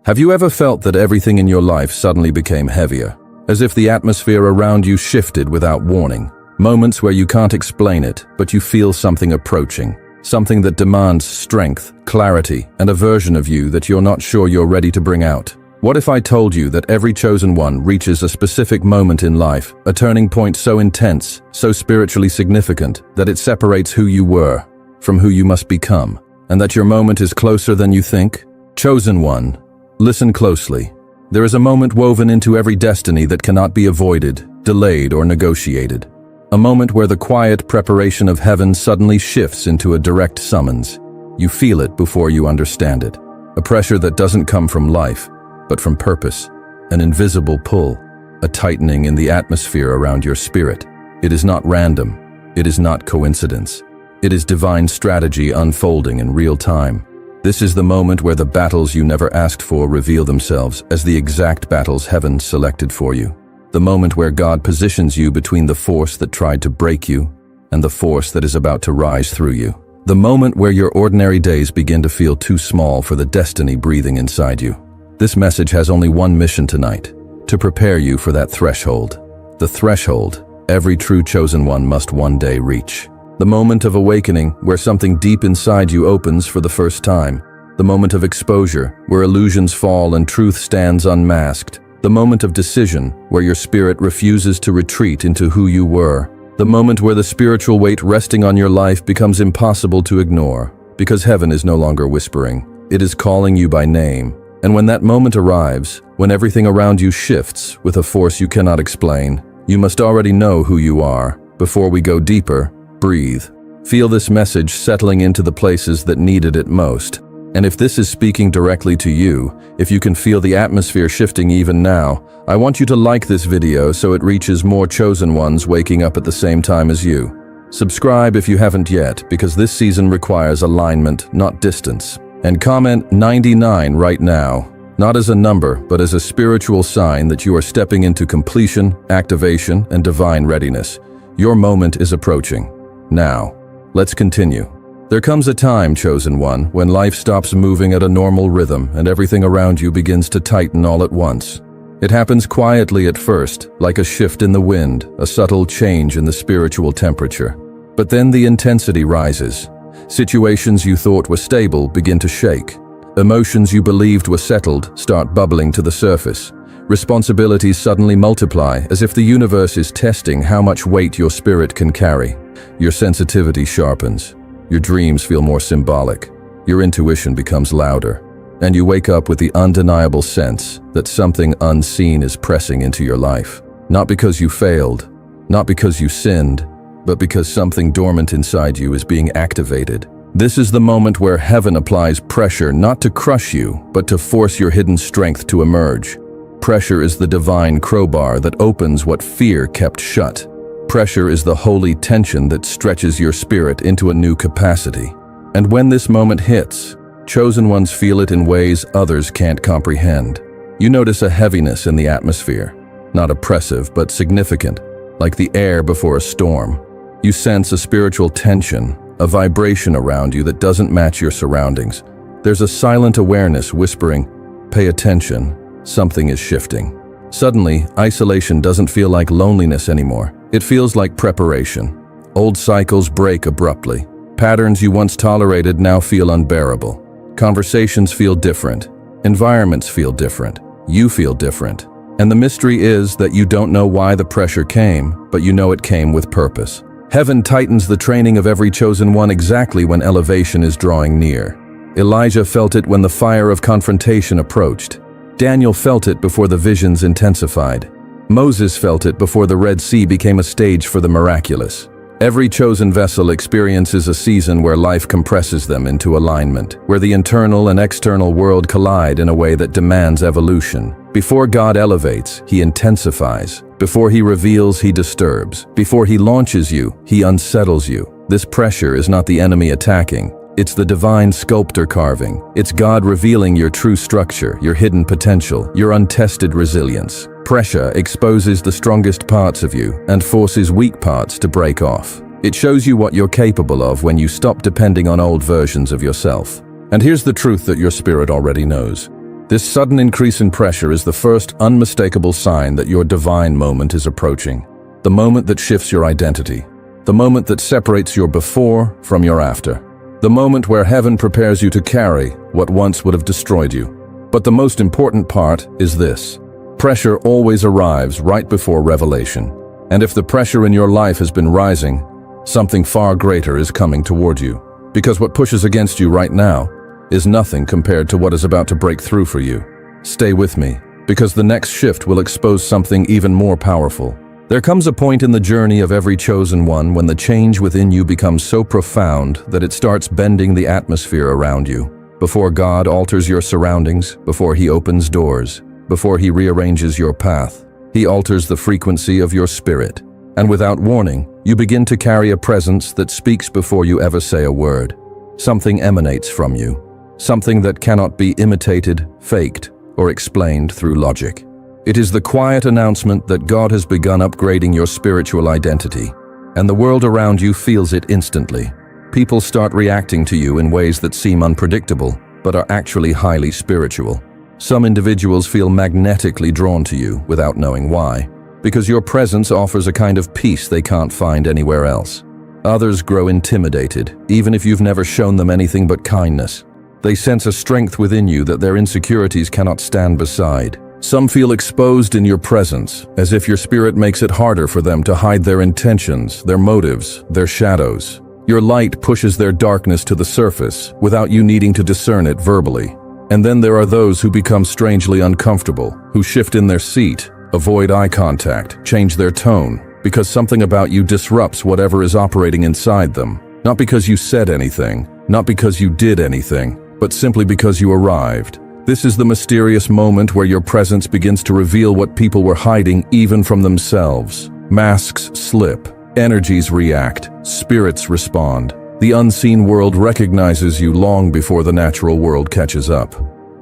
Have you ever felt that everything in your life suddenly became heavier, as if the atmosphere around you shifted without warning? Moments where you can't explain it, but you feel something approaching, something that demands strength, clarity, and a version of you that you're not sure you're ready to bring out. What if I told you that every chosen one reaches a specific moment in life, a turning point so intense, so spiritually significant, that it separates who you were from who you must become, and that your moment is closer than you think? Chosen one, listen closely. There is a moment woven into every destiny that cannot be avoided, delayed, or negotiated. A moment where the quiet preparation of heaven suddenly shifts into a direct summons. You feel it before you understand it. A pressure that doesn't come from life, but from purpose. An invisible pull, a tightening in the atmosphere around your spirit. It is not random. It is not coincidence. It is divine strategy unfolding in real time. This is the moment where the battles you never asked for reveal themselves as the exact battles heaven selected for you. The moment where God positions you between the force that tried to break you and the force that is about to rise through you. The moment where your ordinary days begin to feel too small for the destiny breathing inside you. This message has only one mission tonight: to prepare you for that threshold. The threshold every true chosen one must one day reach. The moment of awakening where something deep inside you opens for the first time. The moment of exposure where illusions fall and truth stands unmasked. The moment of decision where your spirit refuses to retreat into who you were. The moment where the spiritual weight resting on your life becomes impossible to ignore, because heaven is no longer whispering. It is calling you by name. And when that moment arrives, when everything around you shifts with a force you cannot explain, you must already know who you are. Before we go deeper, breathe. Feel this message settling into the places that needed it most. And if this is speaking directly to you, if you can feel the atmosphere shifting even now, I want you to like this video so it reaches more chosen ones waking up at the same time as you. Subscribe if you haven't yet, because this season requires alignment, not distance. And comment 99 right now, not as a number, but as a spiritual sign that you are stepping into completion, activation, and divine readiness. Your moment is approaching. Now, let's continue. There comes a time, chosen one, when life stops moving at a normal rhythm and everything around you begins to tighten all at once. It happens quietly at first, like a shift in the wind, a subtle change in the spiritual temperature. But then the intensity rises. Situations you thought were stable begin to shake. Emotions you believed were settled start bubbling to the surface. Responsibilities suddenly multiply, as if the universe is testing how much weight your spirit can carry. Your sensitivity sharpens. Your dreams feel more symbolic. Your intuition becomes louder. And you wake up with the undeniable sense that something unseen is pressing into your life. Not because you failed, not because you sinned, but because something dormant inside you is being activated. This is the moment where heaven applies pressure not to crush you, but to force your hidden strength to emerge. Pressure is the divine crowbar that opens what fear kept shut. Pressure is the holy tension that stretches your spirit into a new capacity. And when this moment hits, chosen ones feel it in ways others can't comprehend. You notice a heaviness in the atmosphere, not oppressive but significant, like the air before a storm. You sense a spiritual tension, a vibration around you that doesn't match your surroundings. There's a silent awareness whispering, "Pay attention, something is shifting." Suddenly, isolation doesn't feel like loneliness anymore. It feels like preparation. Old cycles break abruptly. Patterns you once tolerated now feel unbearable. Conversations feel different. Environments feel different. You feel different. And the mystery is that you don't know why the pressure came, but you know it came with purpose. Heaven tightens the training of every chosen one exactly when elevation is drawing near. Elijah felt it when the fire of confrontation approached. Daniel felt it before the visions intensified. Moses felt it before the Red Sea became a stage for the miraculous. Every chosen vessel experiences a season where life compresses them into alignment, where the internal and external world collide in a way that demands evolution. Before God elevates, He intensifies. Before He reveals, He disturbs. Before He launches you, He unsettles you. This pressure is not the enemy attacking. It's the divine sculptor carving. It's God revealing your true structure, your hidden potential, your untested resilience. Pressure exposes the strongest parts of you and forces weak parts to break off. It shows you what you're capable of when you stop depending on old versions of yourself. And here's the truth that your spirit already knows. This sudden increase in pressure is the first unmistakable sign that your divine moment is approaching. The moment that shifts your identity. The moment that separates your before from your after. The moment where heaven prepares you to carry what once would have destroyed you. But the most important part is this. Pressure always arrives right before revelation. And if the pressure in your life has been rising, something far greater is coming toward you. Because what pushes against you right now is nothing compared to what is about to break through for you. Stay with me, because the next shift will expose something even more powerful. There comes a point in the journey of every chosen one when the change within you becomes so profound that it starts bending the atmosphere around you. Before God alters your surroundings, before He opens doors, before He rearranges your path, He alters the frequency of your spirit. And without warning, you begin to carry a presence that speaks before you ever say a word. Something emanates from you. Something that cannot be imitated, faked, or explained through logic. It is the quiet announcement that God has begun upgrading your spiritual identity, and the world around you feels it instantly. People start reacting to you in ways that seem unpredictable, but are actually highly spiritual. Some individuals feel magnetically drawn to you without knowing why, because your presence offers a kind of peace they can't find anywhere else. Others grow intimidated, even if you've never shown them anything but kindness. They sense a strength within you that their insecurities cannot stand beside. Some feel exposed in your presence, as if your spirit makes it harder for them to hide their intentions, their motives, their shadows. Your light pushes their darkness to the surface without you needing to discern it verbally. And then there are those who become strangely uncomfortable, who shift in their seat, avoid eye contact, change their tone, because something about you disrupts whatever is operating inside them. Not because you said anything, not because you did anything, but simply because you arrived. This is the mysterious moment where your presence begins to reveal what people were hiding even from themselves. Masks slip, energies react, spirits respond. The unseen world recognizes you long before the natural world catches up.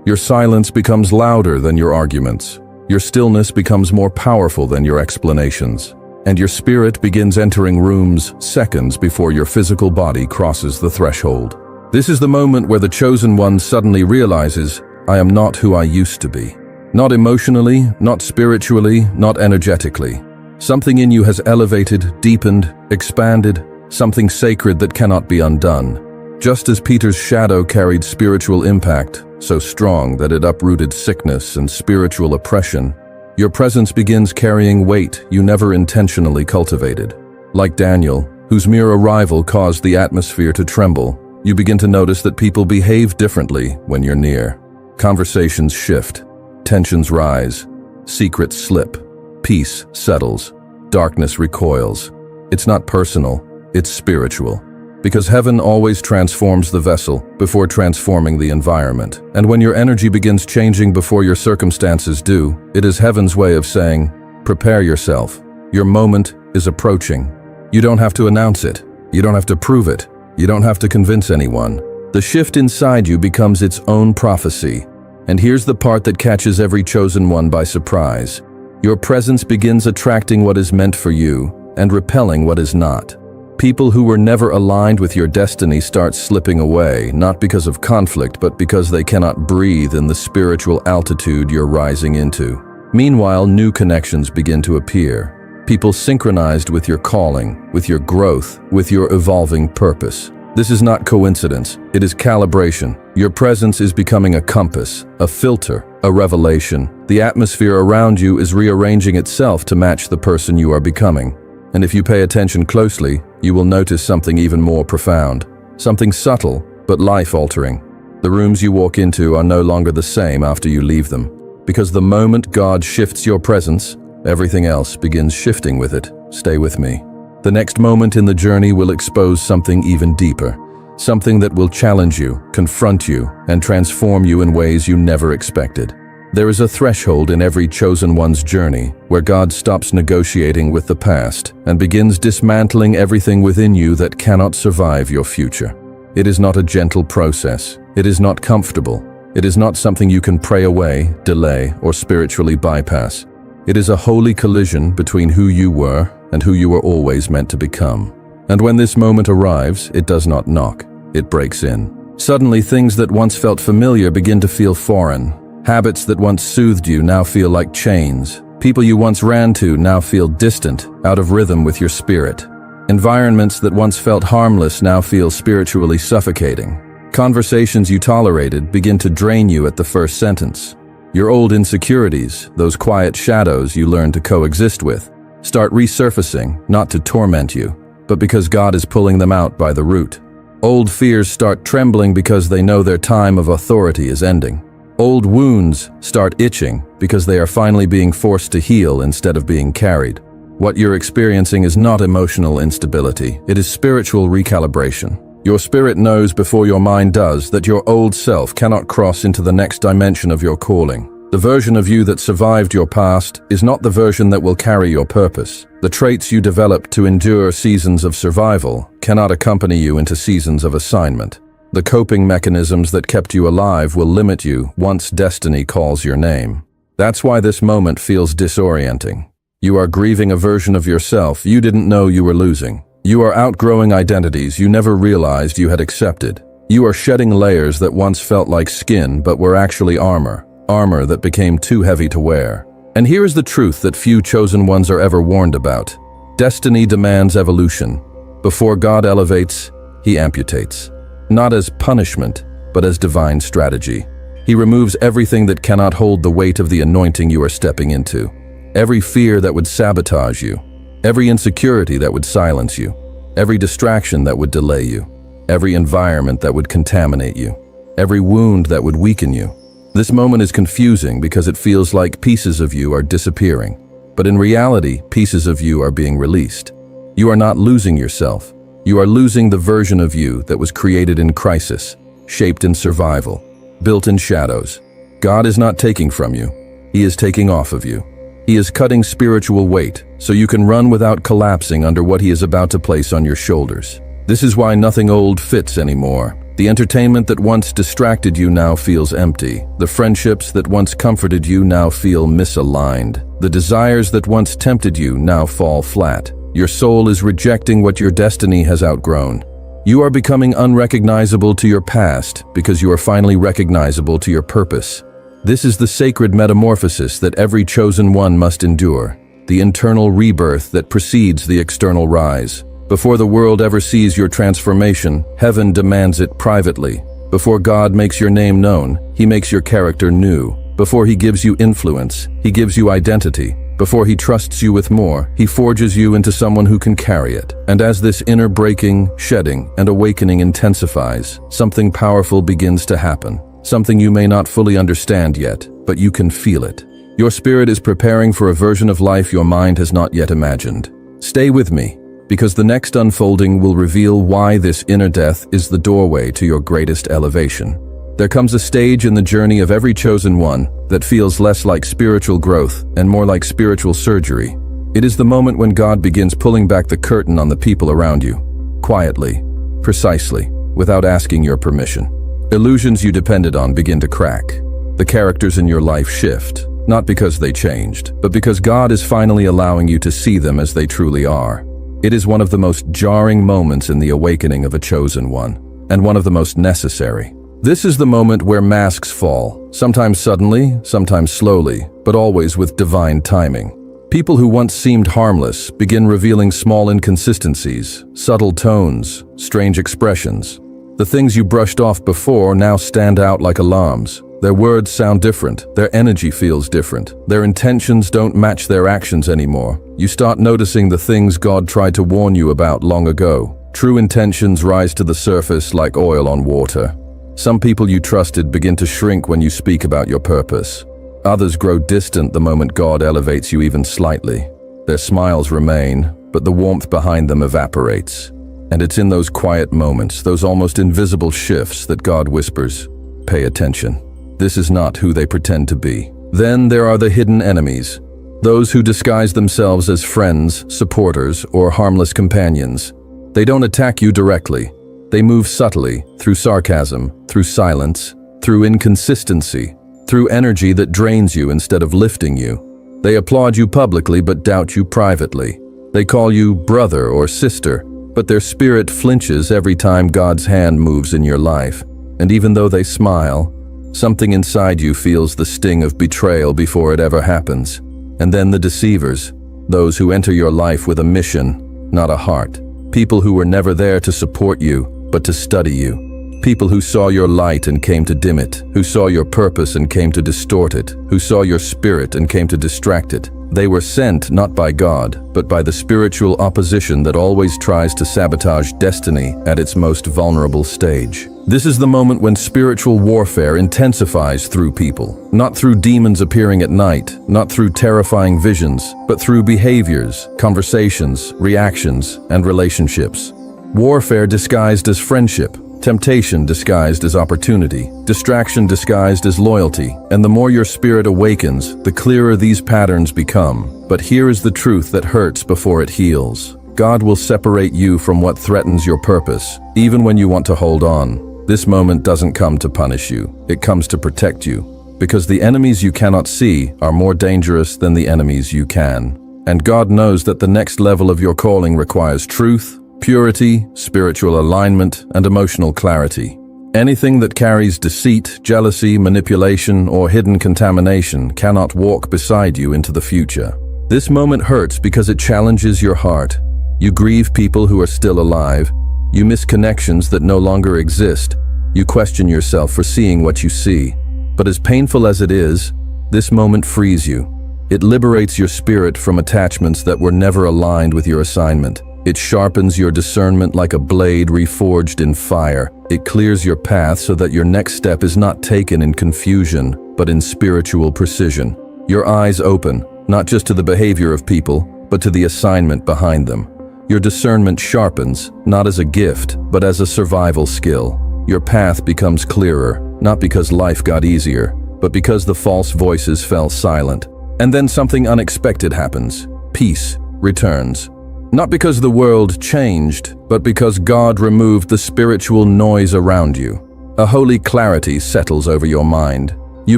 Your silence becomes louder than your arguments. Your stillness becomes more powerful than your explanations. And your spirit begins entering rooms seconds before your physical body crosses the threshold. This is the moment where the chosen one suddenly realizes, I am not who I used to be. Not emotionally, not spiritually, not energetically. Something in you has elevated, deepened, expanded, something sacred that cannot be undone. Just as Peter's shadow carried spiritual impact, so strong that it uprooted sickness and spiritual oppression, your presence begins carrying weight you never intentionally cultivated. Like Daniel, whose mere arrival caused the atmosphere to tremble, you begin to notice that people behave differently when you're near. Conversations shift, tensions rise, secrets slip, peace settles, darkness recoils. It's not personal, it's spiritual. Because heaven always transforms the vessel before transforming the environment. And when your energy begins changing before your circumstances do, it is heaven's way of saying, prepare yourself. Your moment is approaching. You don't have to announce it. You don't have to prove it. You don't have to convince anyone. The shift inside you becomes its own prophecy. And here's the part that catches every chosen one by surprise. Your presence begins attracting what is meant for you and repelling what is not. People who were never aligned with your destiny start slipping away, not because of conflict, but because they cannot breathe in the spiritual altitude you're rising into. Meanwhile, new connections begin to appear. People synchronized with your calling, with your growth, with your evolving purpose. This is not coincidence, it is calibration. Your presence is becoming a compass, a filter, a revelation. The atmosphere around you is rearranging itself to match the person you are becoming. And if you pay attention closely, you will notice something even more profound. Something subtle, but life-altering. The rooms you walk into are no longer the same after you leave them. Because the moment God shifts your presence, everything else begins shifting with it. Stay with me. The next moment in the journey will expose something even deeper. Something that will challenge you, confront you, and transform you in ways you never expected. There is a threshold in every chosen one's journey where God stops negotiating with the past and begins dismantling everything within you that cannot survive your future. It is not a gentle process. It is not comfortable. It is not something you can pray away, delay, or spiritually bypass. It is a holy collision between who you were and who you were always meant to become. And when this moment arrives, it does not knock. It breaks in. Suddenly, things that once felt familiar begin to feel foreign. Habits that once soothed you now feel like chains. People you once ran to now feel distant, out of rhythm with your spirit. Environments that once felt harmless now feel spiritually suffocating. Conversations you tolerated begin to drain you at the first sentence. Your old insecurities, those quiet shadows you learned to coexist with, start resurfacing, not to torment you, but because God is pulling them out by the root. Old fears start trembling because they know their time of authority is ending. Old wounds start itching because they are finally being forced to heal instead of being carried. What you're experiencing is not emotional instability, it is spiritual recalibration. Your spirit knows before your mind does that your old self cannot cross into the next dimension of your calling. The version of you that survived your past is not the version that will carry your purpose. The traits you developed to endure seasons of survival cannot accompany you into seasons of assignment. The coping mechanisms that kept you alive will limit you once destiny calls your name. That's why this moment feels disorienting. You are grieving a version of yourself you didn't know you were losing. You are outgrowing identities you never realized you had accepted. You are shedding layers that once felt like skin but were actually armor that became too heavy to wear. And here is the truth that few chosen ones are ever warned about. Destiny demands evolution. Before God elevates, he amputates. Not as punishment, but as divine strategy. He removes everything that cannot hold the weight of the anointing you are stepping into. Every fear that would sabotage you. Every insecurity that would silence you. Every distraction that would delay you. Every environment that would contaminate you. Every wound that would weaken you. This moment is confusing because it feels like pieces of you are disappearing. But in reality, pieces of you are being released. You are not losing yourself. You are losing the version of you that was created in crisis, shaped in survival, built in shadows. God is not taking from you. He is taking off of you. He is cutting spiritual weight so you can run without collapsing under what he is about to place on your shoulders. This is why nothing old fits anymore. The entertainment that once distracted you now feels empty. The friendships that once comforted you now feel misaligned. The desires that once tempted you now fall flat. Your soul is rejecting what your destiny has outgrown. You are becoming unrecognizable to your past because you are finally recognizable to your purpose. This is the sacred metamorphosis that every chosen one must endure. The internal rebirth that precedes the external rise. Before the world ever sees your transformation, heaven demands it privately. Before God makes your name known, he makes your character new. Before he gives you influence, he gives you identity. Before he trusts you with more, he forges you into someone who can carry it. And as this inner breaking, shedding, and awakening intensifies, something powerful begins to happen. Something you may not fully understand yet, but you can feel it. Your spirit is preparing for a version of life your mind has not yet imagined. Stay with me, because the next unfolding will reveal why this inner death is the doorway to your greatest elevation. There comes a stage in the journey of every chosen one that feels less like spiritual growth and more like spiritual surgery. It is the moment when God begins pulling back the curtain on the people around you, quietly, precisely, without asking your permission. Illusions you depended on begin to crack. The characters in your life shift, not because they changed, but because God is finally allowing you to see them as they truly are. It is one of the most jarring moments in the awakening of a chosen one, and one of the most necessary. This is the moment where masks fall, sometimes suddenly, sometimes slowly, but always with divine timing. People who once seemed harmless begin revealing small inconsistencies, subtle tones, strange expressions. The things you brushed off before now stand out like alarms. Their words sound different, their energy feels different, their intentions don't match their actions anymore. You start noticing the things God tried to warn you about long ago. True intentions rise to the surface like oil on water. Some people you trusted begin to shrink when you speak about your purpose. Others grow distant the moment God elevates you even slightly. Their smiles remain, but the warmth behind them evaporates. And it's in those quiet moments, those almost invisible shifts, that God whispers, "Pay attention. This is not who they pretend to be." Then there are the hidden enemies, those who disguise themselves as friends, supporters, or harmless companions. They don't attack you directly. They move subtly, through sarcasm, through silence, through inconsistency, through energy that drains you instead of lifting you. They applaud you publicly but doubt you privately. They call you brother or sister, but their spirit flinches every time God's hand moves in your life. And even though they smile, Something inside you feels the sting of betrayal before it ever happens. And then the deceivers, those who enter your life with a mission, not a heart. People who were never there to support you, but to study you. People who saw your light and came to dim it, who saw your purpose and came to distort it, who saw your spirit and came to distract it. They were sent not by God, but by the spiritual opposition that always tries to sabotage destiny at its most vulnerable stage. This is the moment when spiritual warfare intensifies through people, not through demons appearing at night, not through terrifying visions, but through behaviors, conversations, reactions, and relationships. Warfare disguised as friendship, temptation disguised as opportunity, distraction disguised as loyalty, and the more your spirit awakens, the clearer these patterns become. But here is the truth that hurts before it heals. God will separate you from what threatens your purpose, even when you want to hold on. This moment doesn't come to punish you, it comes to protect you, because the enemies you cannot see are more dangerous than the enemies you can. And God knows that the next level of your calling requires truth, purity, spiritual alignment, and emotional clarity. Anything that carries deceit, jealousy, manipulation, or hidden contamination cannot walk beside you into the future. This moment hurts because it challenges your heart. You grieve people who are still alive. You miss connections that no longer exist. You question yourself for seeing what you see. But as painful as it is, this moment frees you. It liberates your spirit from attachments that were never aligned with your assignment. It sharpens your discernment like a blade reforged in fire. It clears your path so that your next step is not taken in confusion, but in spiritual precision. Your eyes open, not just to the behavior of people, but to the assignment behind them. Your discernment sharpens, not as a gift, but as a survival skill. Your path becomes clearer, not because life got easier, but because the false voices fell silent. And then something unexpected happens. Peace returns. Not because the world changed, but because God removed the spiritual noise around you. A holy clarity settles over your mind. You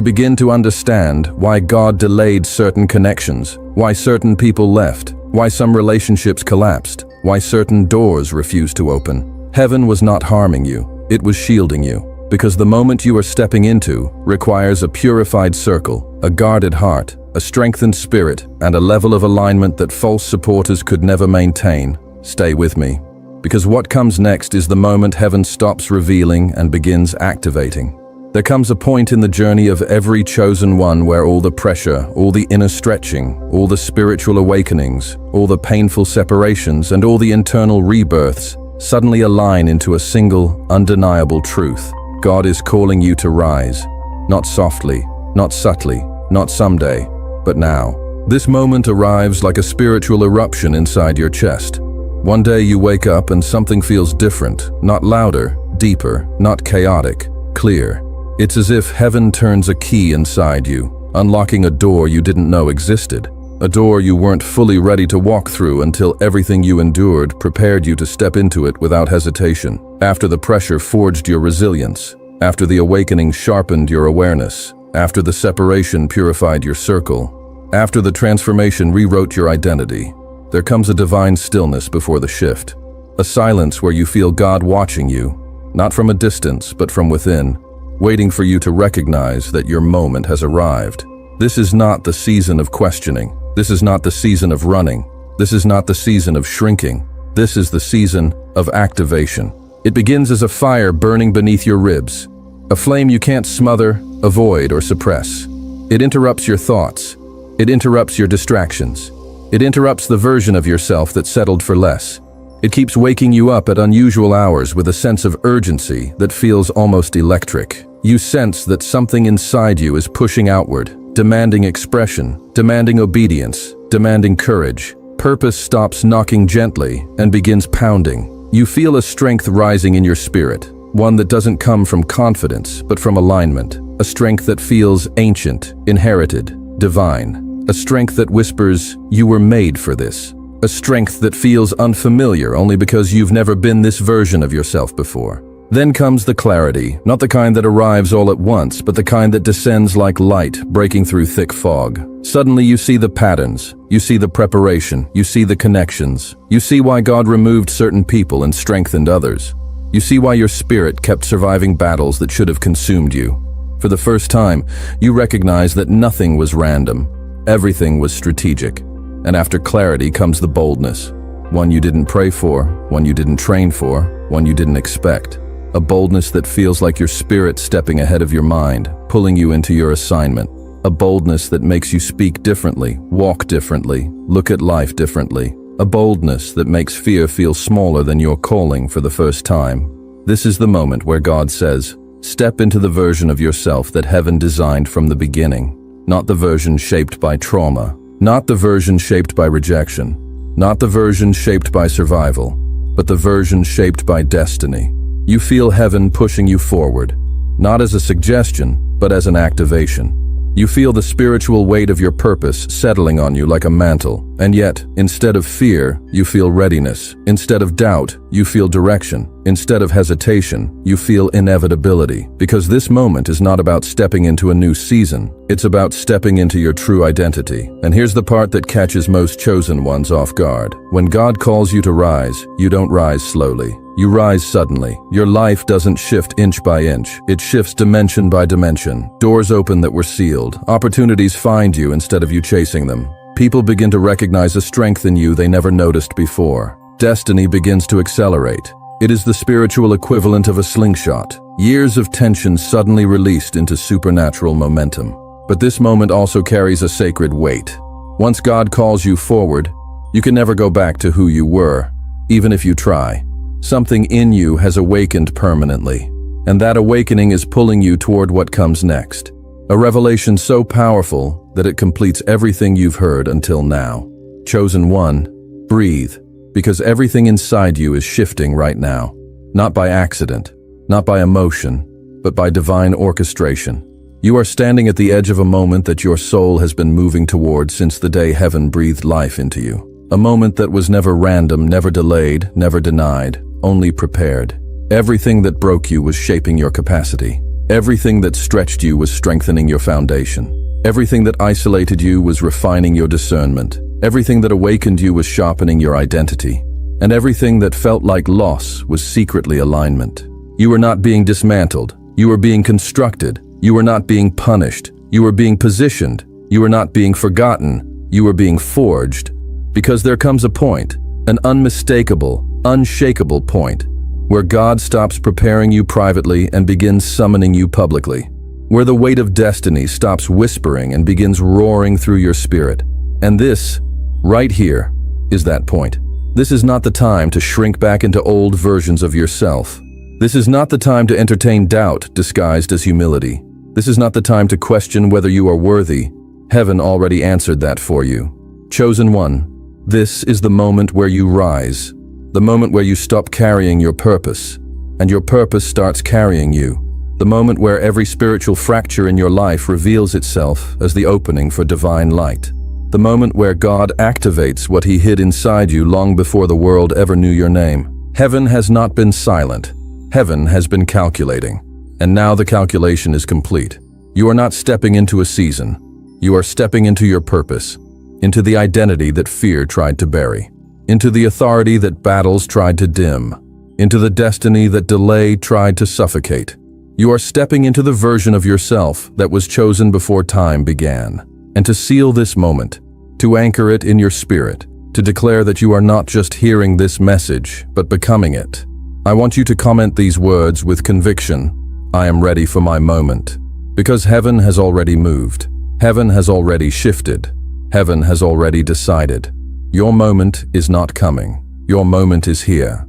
begin to understand why God delayed certain connections, why certain people left, why some relationships collapsed, why certain doors refused to open. Heaven was not harming you, it was shielding you, because the moment you are stepping into requires a purified circle, a guarded heart, a strengthened spirit, and a level of alignment that false supporters could never maintain. Stay with me, because what comes next is the moment heaven stops revealing and begins activating. There comes a point in the journey of every chosen one where all the pressure, all the inner stretching, all the spiritual awakenings, all the painful separations, and all the internal rebirths suddenly align into a single, undeniable truth. God is calling you to rise, not softly, not subtly, not someday, but now. This moment arrives like a spiritual eruption inside your chest. One day you wake up and something feels different, not louder, deeper, not chaotic, clear. It's as if heaven turns a key inside you, unlocking a door you didn't know existed. A door you weren't fully ready to walk through until everything you endured prepared you to step into it without hesitation. After the pressure forged your resilience, after the awakening sharpened your awareness, after the separation purified your circle, after the transformation rewrote your identity, there comes a divine stillness before the shift. A silence where you feel God watching you, not from a distance, but from within, waiting for you to recognize that your moment has arrived. This is not the season of questioning. This is not the season of running. This is not the season of shrinking. This is the season of activation. It begins as a fire burning beneath your ribs, a flame you can't smother, avoid, or suppress. It interrupts your thoughts. It interrupts your distractions. It interrupts the version of yourself that settled for less. It keeps waking you up at unusual hours with a sense of urgency that feels almost electric. You sense that something inside you is pushing outward, demanding expression, demanding obedience, demanding courage. Purpose stops knocking gently and begins pounding. You feel a strength rising in your spirit, one that doesn't come from confidence, but from alignment. A strength that feels ancient, inherited, divine. A strength that whispers, "You were made for this." A strength that feels unfamiliar only because you've never been this version of yourself before. Then comes the clarity, not the kind that arrives all at once, but the kind that descends like light breaking through thick fog. Suddenly you see the patterns, you see the preparation, you see the connections. You see why God removed certain people and strengthened others. You see why your spirit kept surviving battles that should have consumed you. For the first time, you recognize that nothing was random. Everything was strategic. And after clarity comes the boldness. One you didn't pray for, one you didn't train for, one you didn't expect. A boldness that feels like your spirit stepping ahead of your mind, pulling you into your assignment. A boldness that makes you speak differently, walk differently, look at life differently. A boldness that makes fear feel smaller than your calling for the first time. This is the moment where God says, step into the version of yourself that heaven designed from the beginning. Not the version shaped by trauma, not the version shaped by rejection, not the version shaped by survival, but the version shaped by destiny. You feel heaven pushing you forward, not as a suggestion, but as an activation. You feel the spiritual weight of your purpose settling on you like a mantle, and yet, instead of fear, you feel readiness. Instead of doubt, you feel direction. Instead of hesitation, you feel inevitability. Because this moment is not about stepping into a new season, it's about stepping into your true identity. And here's the part that catches most chosen ones off guard. When God calls you to rise, you don't rise slowly. You rise suddenly. Your life doesn't shift inch by inch. It shifts dimension by dimension. Doors open that were sealed. Opportunities find you instead of you chasing them. People begin to recognize a strength in you they never noticed before. Destiny begins to accelerate. It is the spiritual equivalent of a slingshot. Years of tension suddenly released into supernatural momentum. But this moment also carries a sacred weight. Once God calls you forward, you can never go back to who you were, even if you try. Something in you has awakened permanently, and that awakening is pulling you toward what comes next. A revelation so powerful that it completes everything you've heard until now. Chosen one, breathe, because everything inside you is shifting right now. Not by accident, not by emotion, but by divine orchestration. You are standing at the edge of a moment that your soul has been moving toward since the day heaven breathed life into you. A moment that was never random, never delayed, never denied, only prepared. Everything that broke you was shaping your capacity. Everything that stretched you was strengthening your foundation. Everything that isolated you was refining your discernment. Everything that awakened you was sharpening your identity. And everything that felt like loss was secretly alignment. You were not being dismantled. You were being constructed. You were not being punished. You were being positioned. You were not being forgotten. You were being forged. Because there comes a point, an unmistakable, unshakable point, where God stops preparing you privately and begins summoning you publicly, where the weight of destiny stops whispering and begins roaring through your spirit. And this, right here, is that point. This is not the time to shrink back into old versions of yourself. This is not the time to entertain doubt disguised as humility. This is not the time to question whether you are worthy. Heaven already answered that for you. Chosen one, this is the moment where you rise. The moment where you stop carrying your purpose, and your purpose starts carrying you. The moment where every spiritual fracture in your life reveals itself as the opening for divine light. The moment where God activates what He hid inside you long before the world ever knew your name. Heaven has not been silent. Heaven has been calculating. And now the calculation is complete. You are not stepping into a season. You are stepping into your purpose, into the identity that fear tried to bury. Into the authority that battles tried to dim, into the destiny that delay tried to suffocate. You are stepping into the version of yourself that was chosen before time began. And to seal this moment, to anchor it in your spirit, to declare that you are not just hearing this message, but becoming it, I want you to comment these words with conviction. I am ready for my moment. Because heaven has already moved. Heaven has already shifted. Heaven has already decided. Your moment is not coming. Your moment is here.